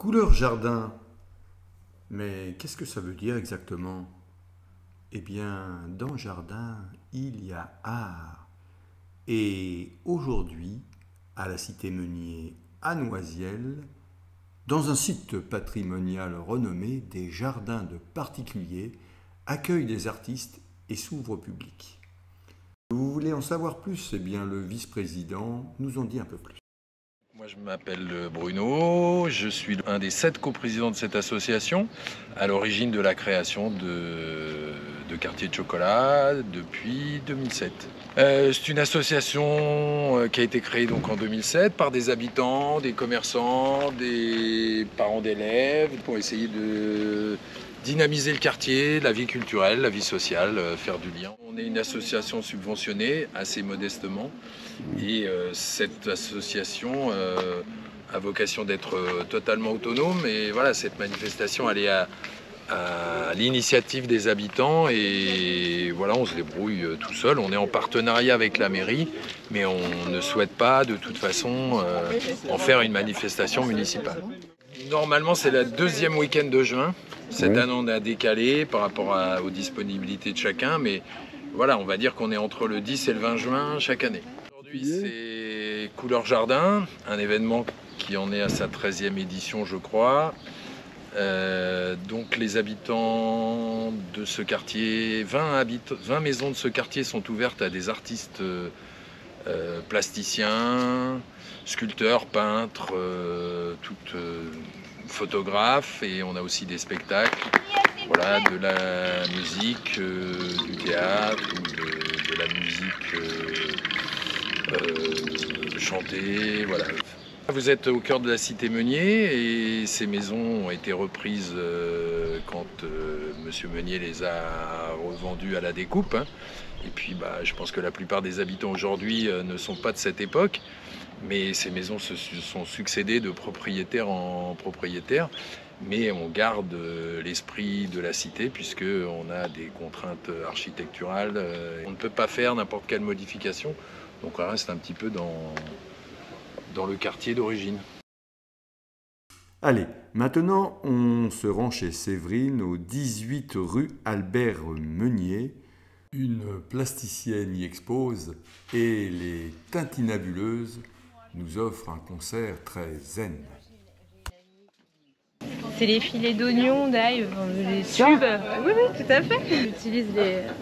Couleur jardin. Mais qu'est-ce que ça veut dire exactement? Eh bien, dans jardin, il y a art. Et aujourd'hui, à la Cité Meunier à Noisiel, dans un site patrimonial renommé, des jardins de particuliers accueillent des artistes et s'ouvrent au public. Vous voulez en savoir plus? Eh bien, le vice-président nous en dit un peu plus. Moi, je m'appelle Bruno, je suis un des 7 coprésidents de cette association, à l'origine de la création de Quartier de Chocolat depuis 2007. C'est une association qui a été créée donc en 2007 par des habitants, des commerçants, des parents d'élèves, pour essayer de dynamiser le quartier, la vie culturelle, la vie sociale, faire du lien. On est une association subventionnée assez modestement et cette association a vocation d'être totalement autonome et voilà, cette manifestation elle est à l'initiative des habitants et voilà, on se débrouille tout seul. On est en partenariat avec la mairie, mais on ne souhaite pas de toute façon en faire une manifestation municipale. Normalement, c'est le deuxième week-end de juin. Cette année, on a décalé par rapport aux disponibilités de chacun, mais voilà, on va dire qu'on est entre le 10 et le 20 juin chaque année. Aujourd'hui, c'est Couleur Jardin, un événement qui en est à sa 13e édition, je crois. Donc les habitants de ce quartier, 20 maisons de ce quartier sont ouvertes à des artistes plasticiens, sculpteurs, peintres, photographes, et on a aussi des spectacles, voilà, de la musique, du théâtre, ou de la musique chantée, voilà. Vous êtes au cœur de la Cité Meunier et ces maisons ont été reprises quand Monsieur Meunier les a revendues à la découpe. Et puis je pense que la plupart des habitants aujourd'hui ne sont pas de cette époque, mais ces maisons se sont succédées de propriétaire en propriétaire. Mais on garde l'esprit de la cité puisqu'on a des contraintes architecturales. On ne peut pas faire n'importe quelle modification, donc on reste un petit peu dans le quartier d'origine. Allez, maintenant on se rend chez Séverine au 18 rue Albert Meunier. Une plasticienne y expose et les Tintinabuleuses nous offrent un concert très zen. C'est les filets d'oignons, d'ail, les tubes. Oui, oui, tout à fait. J'utilise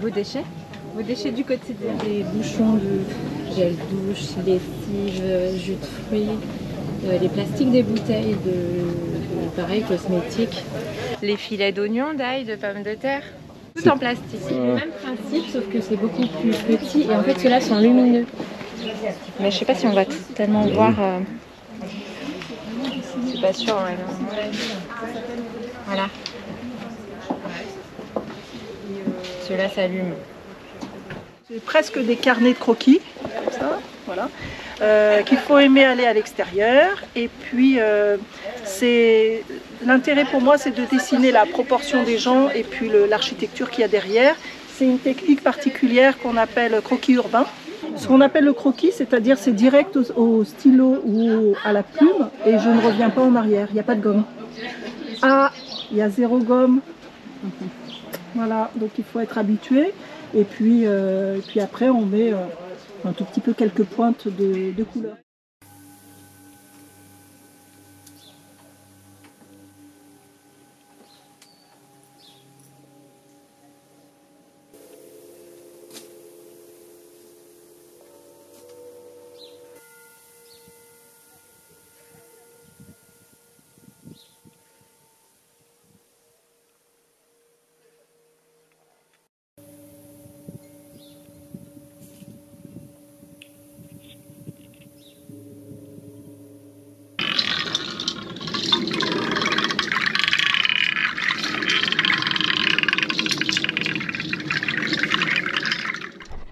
vos déchets du quotidien. Les bouchons de gel douche, lessive, jus de fruits, les plastiques des bouteilles pareil, cosmétiques. Les filets d'oignons, d'ail, de pommes de terre. Tout en plastique. C'est le même principe, sauf que c'est beaucoup plus petit et en fait ceux-là sont lumineux. Mais je sais pas si on va tellement voir. C'est pas sûr. Ouais, voilà. Ceux-là s'allument. C'est presque des carnets de croquis, comme ça, voilà, qu'il faut aimer aller à l'extérieur. Et puis, l'intérêt pour moi, c'est de dessiner la proportion des gens et puis l'architecture qu'il y a derrière. C'est une technique particulière qu'on appelle croquis urbain. Ce qu'on appelle le croquis, c'est-à-dire c'est direct au stylo ou à la plume et je ne reviens pas en arrière, il n'y a pas de gomme. Ah, il y a 0 gomme. Voilà, donc il faut être habitué. Et puis après, on met un tout petit peu quelques pointes de couleur.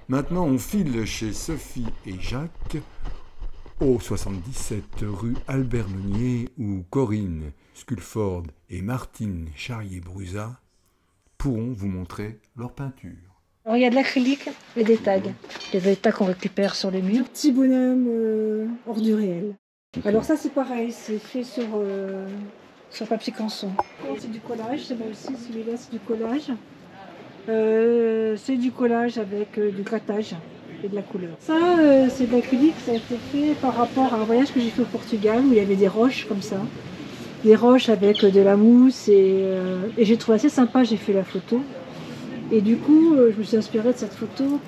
Maintenant, on file chez Sophie et Jacques, au 77 rue Albert Meunier, où Corinne Sculford et Martine Charrier-Brusa pourront vous montrer leur peinture. Alors, il y a de l'acrylique et des tags. Les tags qu'on récupère sur les murs. Petit bonhomme hors du réel. Alors ça c'est pareil, c'est fait sur sur papier canson. C'est du collage, c'est moi aussi, celui-là c'est du collage. C'est du collage avec du grattage et de la couleur. Ça, c'est de l'acrylique, ça a été fait par rapport à un voyage que j'ai fait au Portugal où il y avait des roches comme ça. Des roches avec de la mousse et j'ai trouvé assez sympa, j'ai fait la photo. Et du coup, je me suis inspirée de cette photo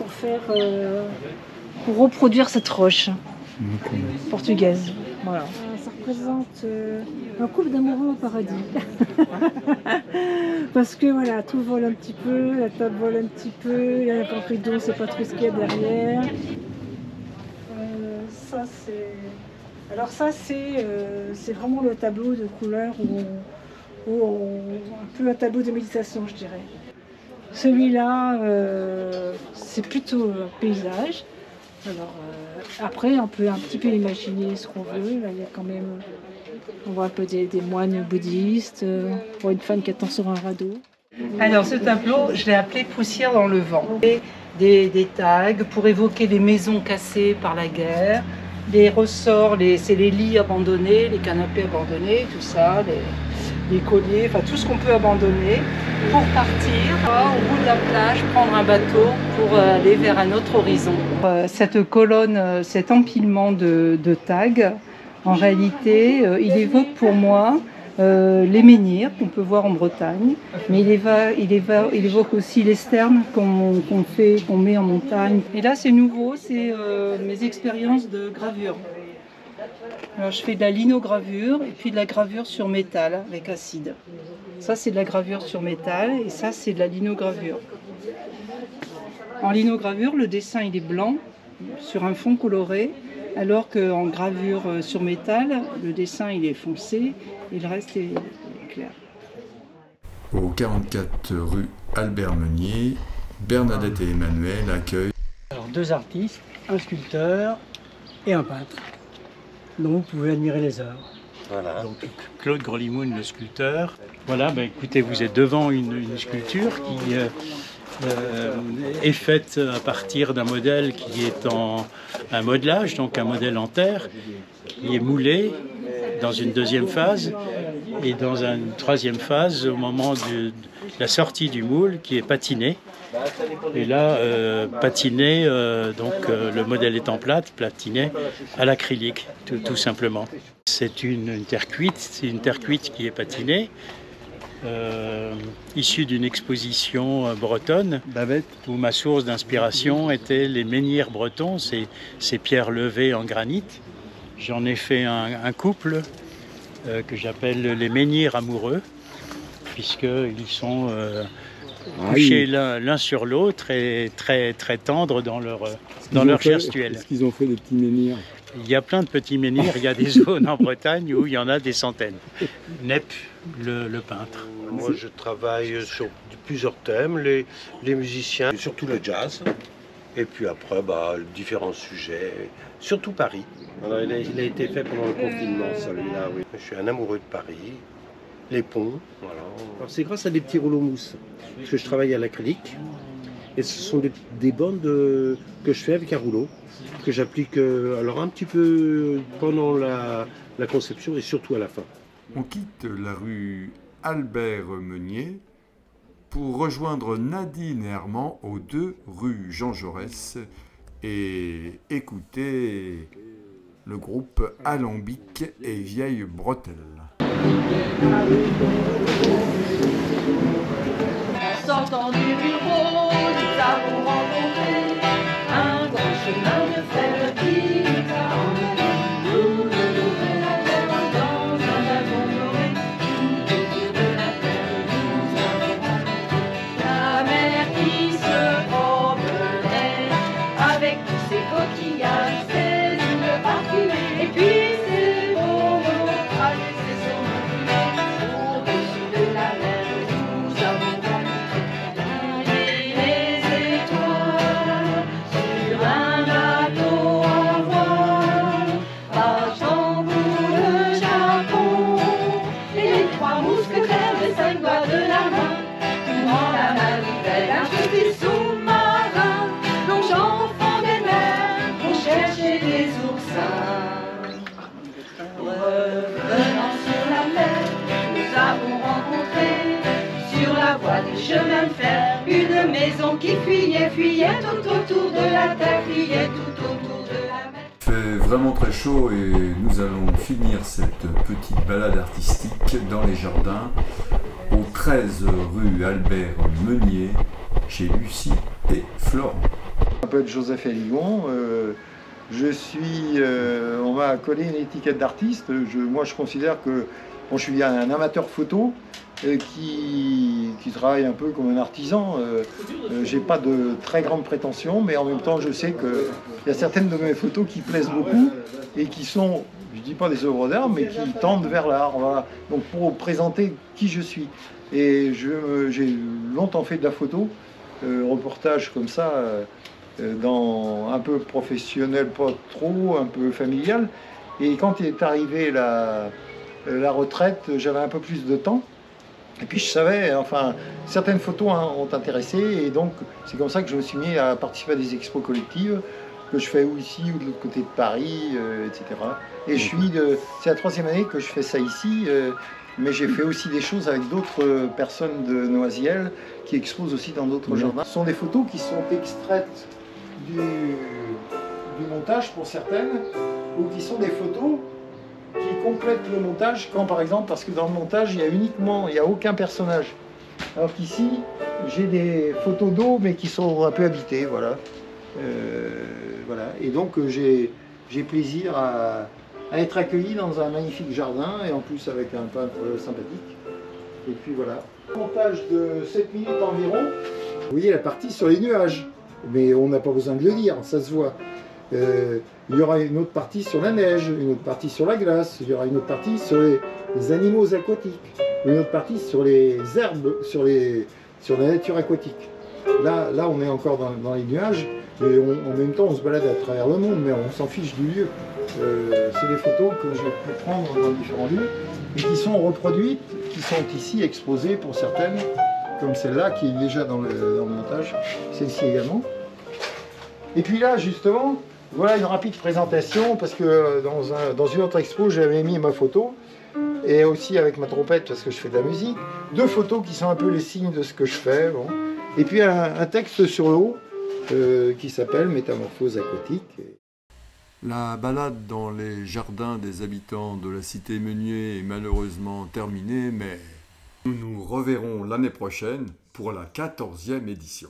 pour reproduire cette roche portugaise. Voilà. Ça représente un couple d'amoureux au paradis. Parce que voilà, tout vole un petit peu, la table vole un petit peu, il y a un peu d'eau, c'est pas trop ce qu'il y a derrière. Ça c'est... Alors ça c'est vraiment le tableau de couleur un peu un tableau de méditation, je dirais. Celui-là, c'est plutôt un paysage. Alors, après, on peut un petit peu imaginer ce qu'on veut. Là, il y a quand même, on voit un peu des moines bouddhistes, on voit une femme qui attend sur un radeau. Alors, ce tableau, je l'ai appelé Poussière dans le vent. Des tags pour évoquer les maisons cassées par la guerre, les ressorts, c'est les lits abandonnés, les canapés abandonnés, tout ça, les colliers, enfin tout ce qu'on peut abandonner pour partir au bout de la plage, prendre un bateau pour aller vers un autre horizon. Cette colonne, cet empilement de tags, en réalité, il évoque pour moi les menhirs qu'on peut voir en Bretagne, mais il évoque aussi les sternes qu'on met en montagne. Et là, c'est nouveau, c'est mes expériences de gravure. Alors, je fais de la linogravure et puis de la gravure sur métal avec acide. Ça, c'est de la gravure sur métal et ça, c'est de la linogravure. En linogravure, le dessin il est blanc sur un fond coloré, alors qu'en gravure sur métal, le dessin il est foncé et le reste est clair. Au 44 rue Albert Meunier, Bernadette et Emmanuel accueillent alors, 2 artistes, un sculpteur et un peintre, dont vous pouvez admirer les œuvres. Voilà. Donc Claude Grolimoun, le sculpteur. Voilà, ben, écoutez, vous êtes devant une sculpture qui est faite à partir d'un modèle qui est en un modelage, donc un modèle en terre, qui est moulé dans une deuxième phase et dans une troisième phase au moment de la sortie du moule qui est patiné. Et là, patiné, le modèle étant plate, patiné à l'acrylique, tout simplement. C'est une terre cuite qui est patinée, issue d'une exposition bretonne, où ma source d'inspiration était les menhirs bretons, ces pierres levées en granit. J'en ai fait un couple que j'appelle les menhirs amoureux, puisqu'ils sont couchés l'un sur l'autre et très, très tendres dans leur gestuelle. Est-ce qu'ils ont fait des petits menhirs? Il y a plein de petits menhirs, il y a des zones en Bretagne où il y en a des centaines. Nep, le peintre. Moi je travaille sur plusieurs thèmes, les musiciens, surtout le jazz, et puis après différents sujets, surtout Paris. Alors, il a été fait pendant le confinement celui-là, oui. Je suis un amoureux de Paris, les ponts, voilà. Alors c'est grâce à des petits rouleaux mousse, parce que je travaille à l'acrylique, et ce sont des bandes que je fais avec un rouleau, que j'applique alors un petit peu pendant la conception et surtout à la fin. On quitte la rue Albert Meunier pour rejoindre Nadine et Armand aux 2 rue Jean Jaurès et écouter le groupe Alambic et Vieille Bretelle. En sortant du bureau, nous avons rencontré un grand chemin de fer qui nous a emmenés. Nous devons la terre dans un wagon doré. Autour de la terre, nous avons rencontré la mer qui se promenait avec tous ses coquillages, ses îles parfumées. Et puis ces beaux mots à laisser son enfumée pour avons rencontré sur la voie des chemins de fer une maison qui fuyait, fuyait tout autour de la terre, fuyait tout autour de la mer. Il fait vraiment très chaud et nous allons finir cette petite balade artistique dans les jardins au 13 rue Albert Meunier chez Lucie et Florent. Je m'appelle Joseph Eligon, on m'a collé une étiquette d'artiste. Moi je considère que je suis un amateur photo qui travaille un peu comme un artisan. J'ai pas de très grandes prétentions, mais en même temps je sais qu'il y a certaines de mes photos qui plaisent beaucoup et qui sont, je dis pas des œuvres d'art, mais qui tendent vers l'art. Voilà. Donc pour présenter qui je suis. Et j'ai longtemps fait de la photo, reportage comme ça, dans un peu professionnel, pas trop, un peu familial. Et quand est arrivée la retraite, j'avais un peu plus de temps. Et puis je savais, enfin, certaines photos ont intéressé, et donc c'est comme ça que je me suis mis à participer à des expos collectives que je fais ou ici ou de l'autre côté de Paris, etc. Et c'est la 3e année que je fais ça ici, mais j'ai fait aussi des choses avec d'autres personnes de Noisiel qui exposent aussi dans d'autres jardins. Ce sont des photos qui sont extraites du montage pour certaines, ou qui sont des photos qui complètent le montage quand, par exemple, parce que dans le montage il n'y a aucun personnage, alors qu'ici j'ai des photos d'eau mais qui sont un peu habitées, voilà. Voilà. Et donc j'ai plaisir à être accueilli dans un magnifique jardin, et en plus avec un peintre sympathique. Et puis voilà. Montage de 7 minutes environ. Vous voyez la partie sur les nuages, mais on n'a pas besoin de le dire, ça se voit. Il y aura une autre partie sur la neige, une autre partie sur la glace, il y aura une autre partie sur les animaux aquatiques, une autre partie sur les herbes, sur la nature aquatique. Là on est encore dans les nuages, et en même temps on se balade à travers le monde, mais on s'en fiche du lieu. C'est des photos que j'ai pu prendre dans différents lieux, et qui sont reproduites, qui sont ici exposées pour certaines, comme celle-là qui est déjà dans le montage, celle-ci également. Et puis là justement, voilà une rapide présentation, parce que dans une autre expo j'avais mis ma photo, et aussi avec ma trompette parce que je fais de la musique, 2 photos qui sont un peu les signes de ce que je fais, bon. Et puis un texte sur le haut qui s'appelle Métamorphose aquatique. La balade dans les jardins des habitants de la cité Meunier est malheureusement terminée, mais nous nous reverrons l'année prochaine pour la 14e édition.